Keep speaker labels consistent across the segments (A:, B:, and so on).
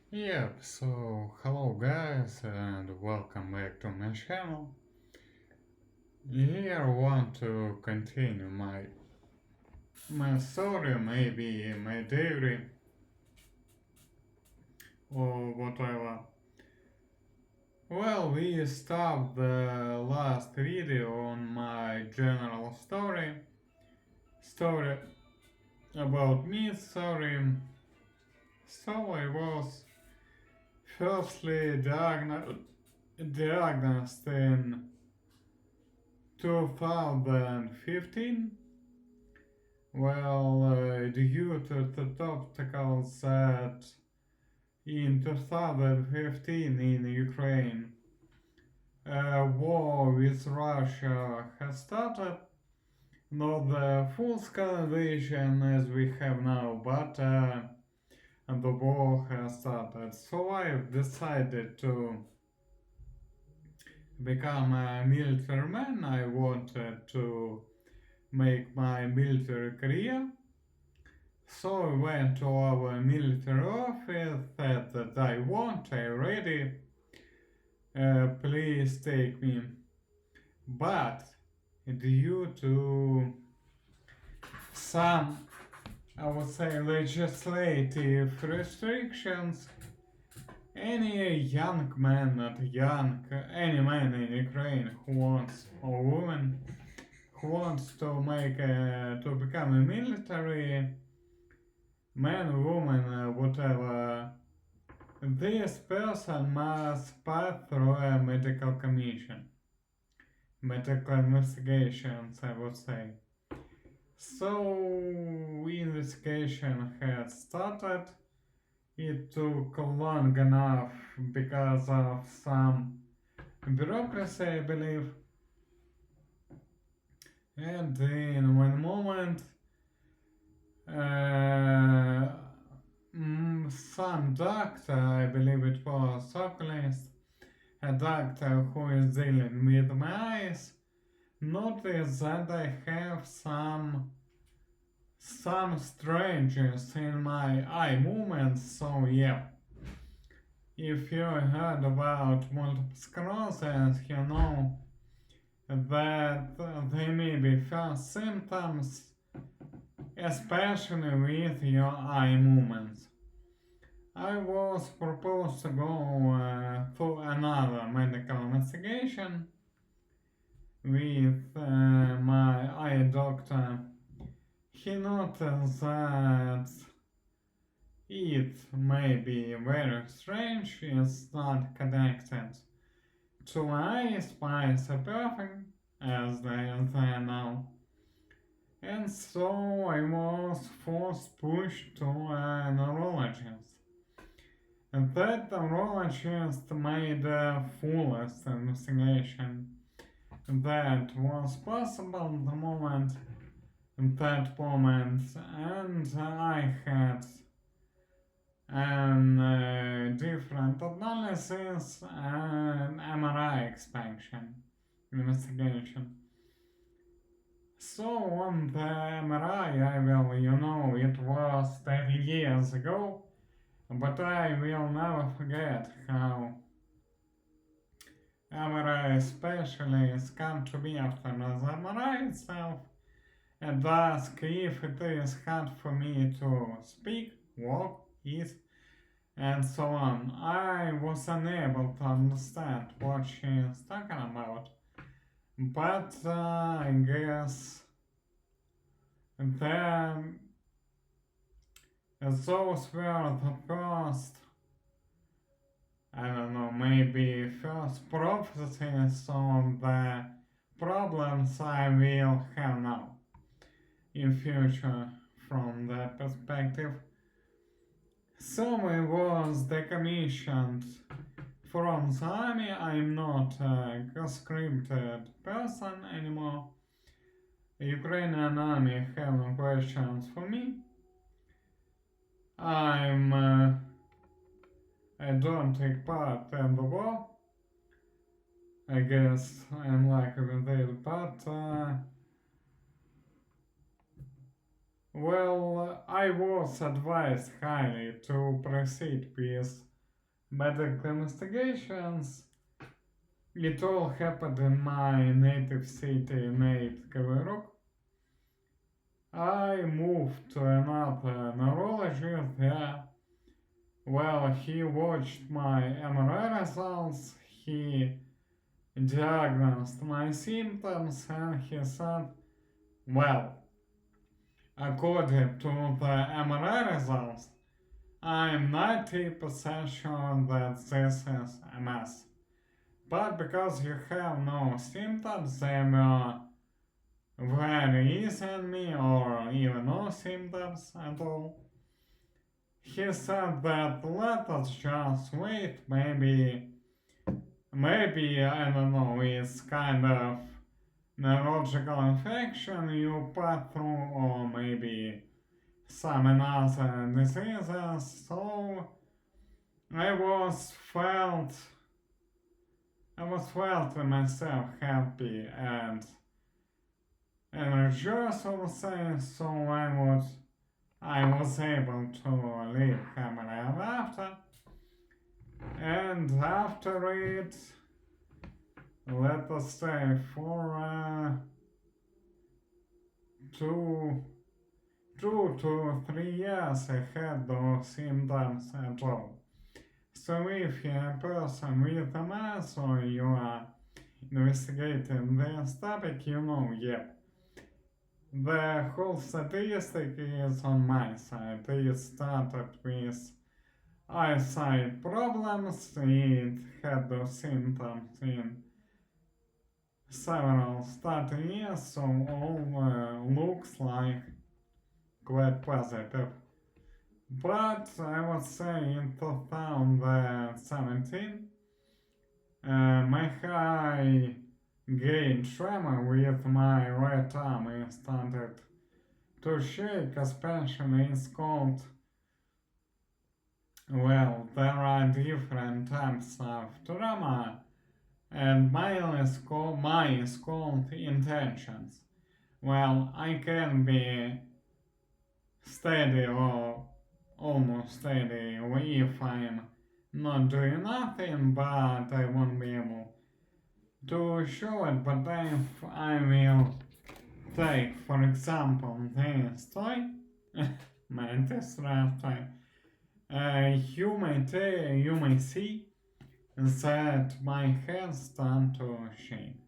A: Yep, so hello guys and welcome back to my channel. Here I want to continue my story, maybe my diary or whatever. Well, we stopped the last video on my general story about me, story. So I was firstly diagnosed in 2015. Well, due to the obstacles that in 2015 in Ukraine, war with Russia has started. Not the full-scale invasion as we have now, but the war has started. So I've decided to become a military man. I wanted to make my military career. So I went to our military office, said that I want, I'm ready, please take me. But due to some, I would say, legislative restrictions, any young man, not young, any man in Ukraine who wants, or woman who wants to to become a military man, woman, whatever, this person must pass through a medical commission, medical investigations, I would say. So, investigation had started. It took long enough because of some bureaucracy, I believe. And in one moment, uh, some doctor, I believe it was oculist, a doctor who is dealing with my eyes, noticed that I have some strangeness in my eye movements. So yeah, if you heard about multiple sclerosis, you know that they may be first symptoms, especially with your eye movements. I was proposed to go for another medical investigation with my eye doctor. He noticed that it may be very strange, it's not connected to my eyes are perfect as they are now. And so I was forced pushed to a neurologist. And that neurologist made the fullest investigation that was possible at that moment, and I had an different analysis and MRI expansion investigation. So on the MRI, it was 10 years ago, but I will never forget how MRI specialists come to me after the MRI itself and ask if it is hard for me to speak, walk, eat, and so on. I was unable to understand what she is talking about, but I guess then those were the first, I don't know, maybe first prophecies on the problems I will have now in future from that perspective. So I was decommissioned from the army. I'm not a conscripted person anymore. Ukrainian army have no questions for me. I don't take part in the war. I guess I'm lucky with it, but well, I was advised highly to proceed with medical investigations. It all happened in my native city, named Kaviruk. I moved to another neurologist there. Well, he watched my MRI results, he diagnosed my symptoms, and he said, well, according to the MRI results, I'm 90% sure that this is MS. But because you have no symptoms, they were very easy on me, or even no symptoms at all. He said that let us just wait, maybe, I don't know, it's kind of neurological infection you pass through, or maybe some other diseases. So I was felt with myself happy and energized, I would say. So I was able to leave Hammerhead after, and after it, let us say for 2 to 3 years, I had no symptoms at all. So if you're a person with MS or you are investigating this topic, you know, yep. The whole statistic is on my side. It started with eyesight problems. It had those symptoms in several starting years, so all looks like quite positive. But I would say in 2017, my high gain tremor with my right arm started to shake, especially it's called, well, there are different types of tremor, and mine is called intentions. Well, I can be steady or almost steady if I'm not doing nothing, but I won't be able to show it. But if I will take, for example, this toy, Mantis toy, you may see that my hands start to shake.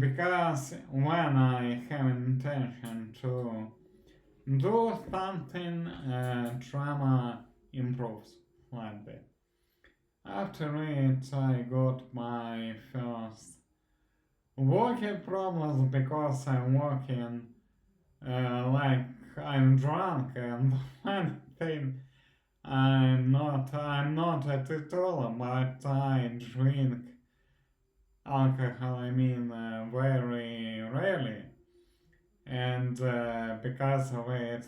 A: Because when I have an intention to do something, trauma improves slightly. After it, I got my first walking problems because I'm walking like I'm drunk, and one thing I'm not at it all, but I drink alcohol, very rarely. And because of it,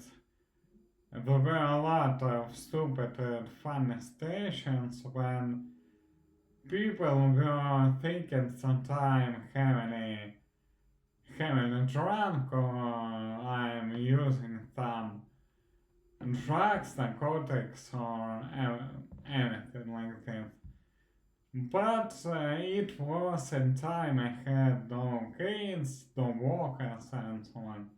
A: there were a lot of stupid and funny situations when people were thinking sometime heavily drunk, or I'm using some drugs, narcotics, or anything like this. But it was in time I had no gains, no walkers, and so on.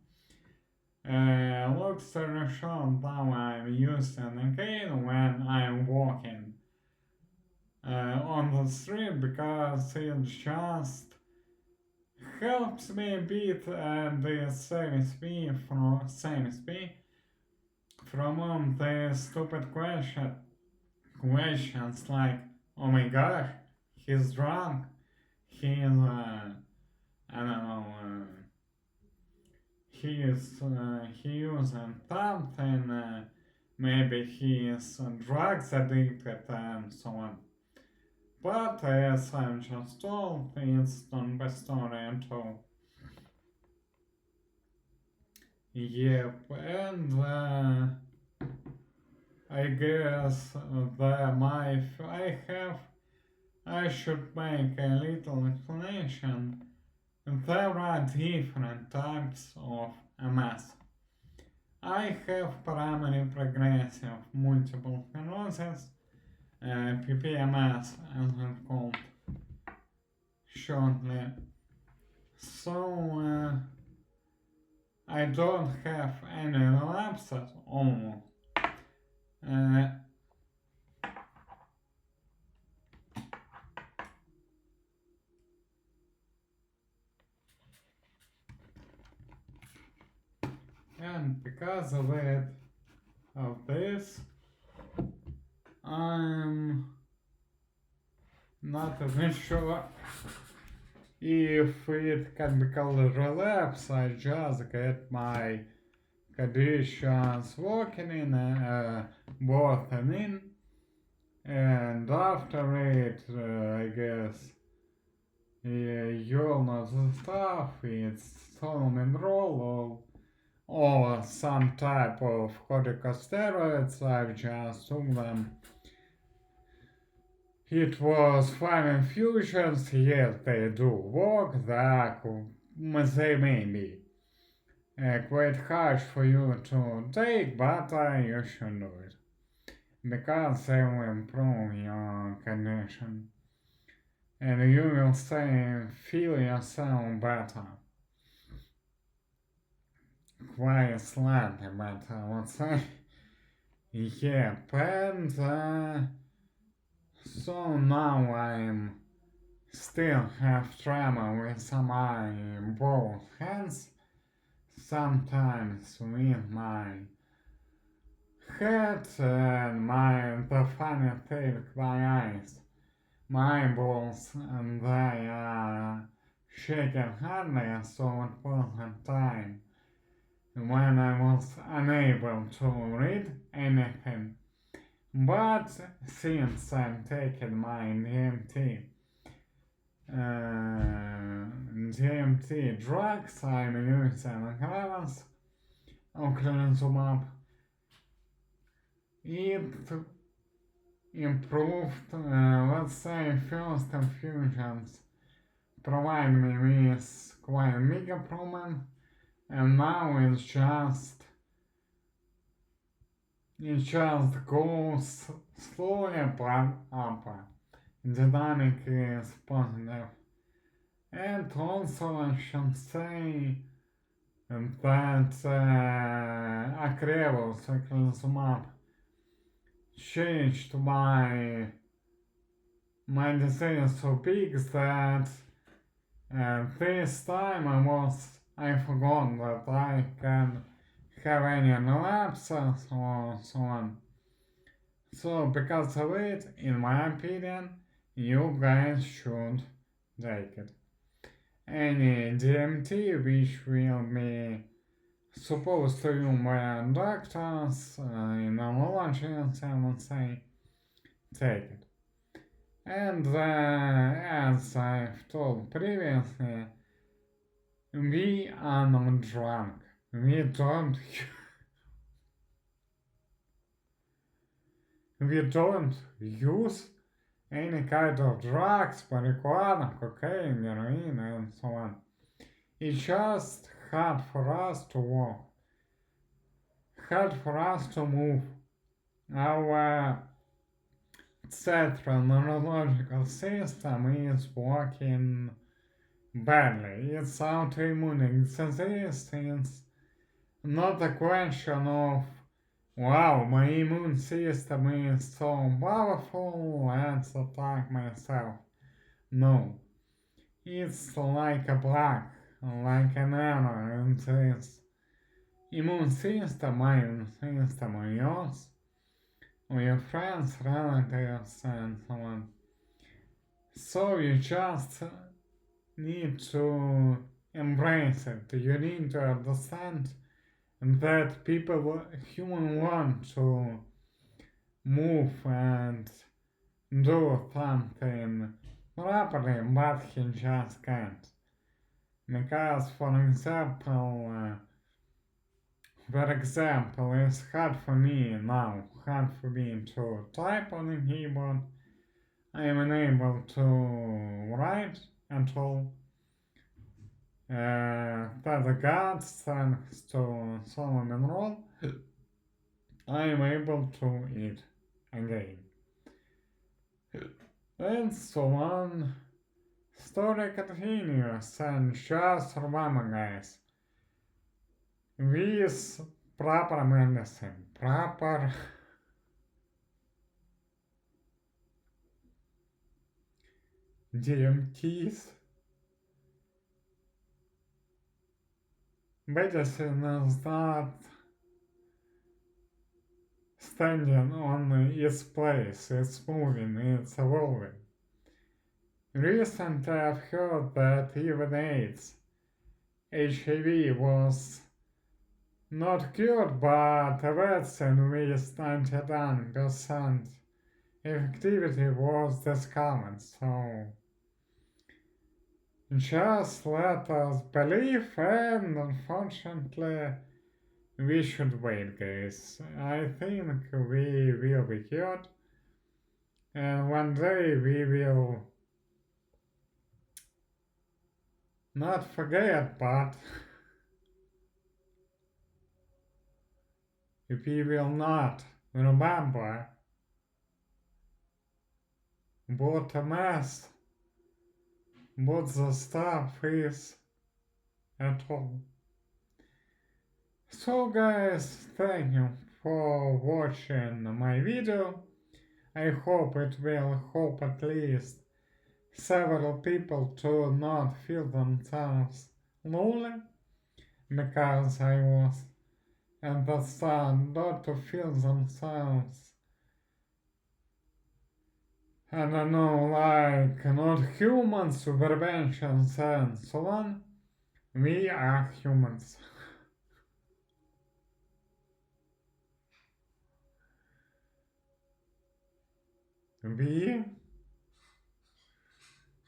A: Long story short, now I'm using a cane when I'm walking on the street, because it just helps me a bit, and it saves me from the stupid questions like, oh my gosh, he's drunk, he's I don't know, he using something, maybe he is drugs addicted, and so on. But as I'm just told, it's not the story at all. Yep, and I guess I should make a little explanation. There are different types of MS. I have primary progressive multiple sclerosis, PPMS as it's called shortly. So I don't have any relapses almost. Uh, and because of this, I'm not even sure if it can be called a relapse. I just get my conditions working in worsening, and after it, I guess, yeah, you all know the stuff. It's Solomon or some type of corticosteroids. I've just took them. It was 5 infusions. Yes, they do work. They may be quite harsh for you to take, but you should do it because they will improve your condition and you will feel yourself better. Quite slightly better, I would say. Yeah, and so now I'm still have trouble with my both hands, sometimes with my head and the funny thing with my eyes. My eyeballs and they are shaking hardly, so it wasn't time when I was unable to read anything. But since I'm taking my DMT drugs, I'm using Gravas, Ocrelizumab. It improved, let's say, first infusions provide me with quite a big improvement, and now it just goes slowly but up. Dynamic is positive. And also I should say that Acrevos, Ocrelizumab, changed my disease so big that this time I forgot that I can have any relapses or so on. So because of it, in my opinion, you guys should take it. Any DMT which will be supposed to you by doctors, neurologists, I would say, take it. And as I've told previously, we are not drunk. We don't we don't use any kind of drugs, marijuana, cocaine, heroin, and so on. It's just hard for us to walk, hard for us to move. Our central neurological system is working badly. It's autoimmune disease. It's not a question of, wow, my immune system is so powerful, let's attack myself. No. It's like a plague, like an error in this immune system, my immune system, or yours, or your friends, relatives, and so on. So you just need to embrace it. You need to understand that human want to move and do something properly, but he just can't. Because, for example, it's hard for me to type on the keyboard. I am unable to write at all. That the gods, thanks to Solomon Roll, I am able to eat again. And so on. Story continues, and just remember, guys, with proper medicine, proper DMTs, medicine is not standing on its place, it's moving, it's evolving. Recently I've heard that even AIDS, HIV was not cured, but a vaccine with 99% effectivity was discovered, so just let us believe, and unfortunately we should wait, guys. I think we will be cured, and one day we will not forget, but if we will not remember what a mess, what the stuff is at all. So guys, thank you for watching my video. I hope it will help at least several people to not feel themselves lonely, because I was at the start not to feel themselves, I don't know, like not human superventions and so on. We are humans. We,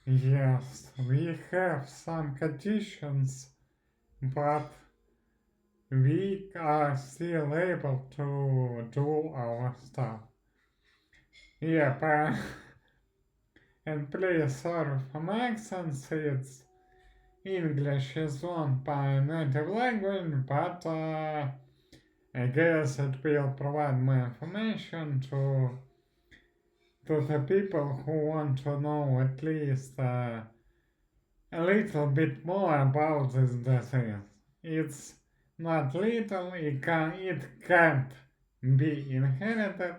A: yes, we have some conditions, but we are still able to do our stuff. Yep, and please sorry for my accents, it's English is not my native language, but I guess it will provide more information to the people who want to know at least a little bit more about this disease. It's not little, it can't be inherited,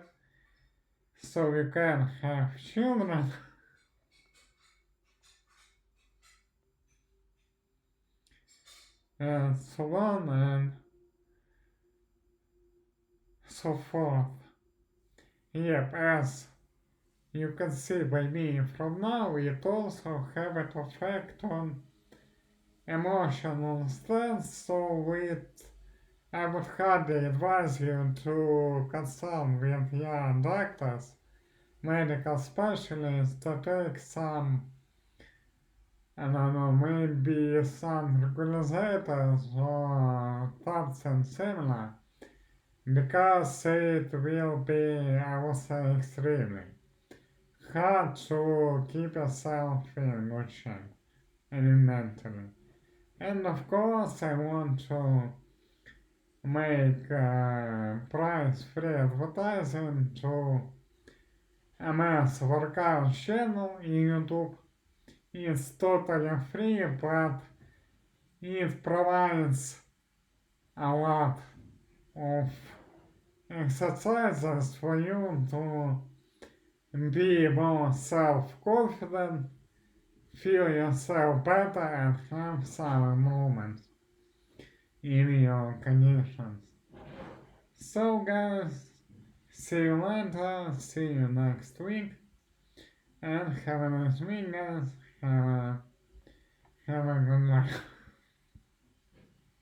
A: so you can have children. And so on and so forth. Yep, as you can see by me from now, it also have an effect on emotional stress, so I would hardly advise you to consult with your doctors, medical specialists, to take some, I don't know, maybe some regulators or something similar, because it will be, I would say, extremely hard to keep yourself in good shape and mentally. And of course, I want to make price-free advertising to MS Workout channel in YouTube. It's totally free, but it provides a lot of exercises for you to be more self-confident, feel yourself better, and have some improvements in your conditions. So guys, see you later, see you next week, and have a nice week, guys. Have a good night.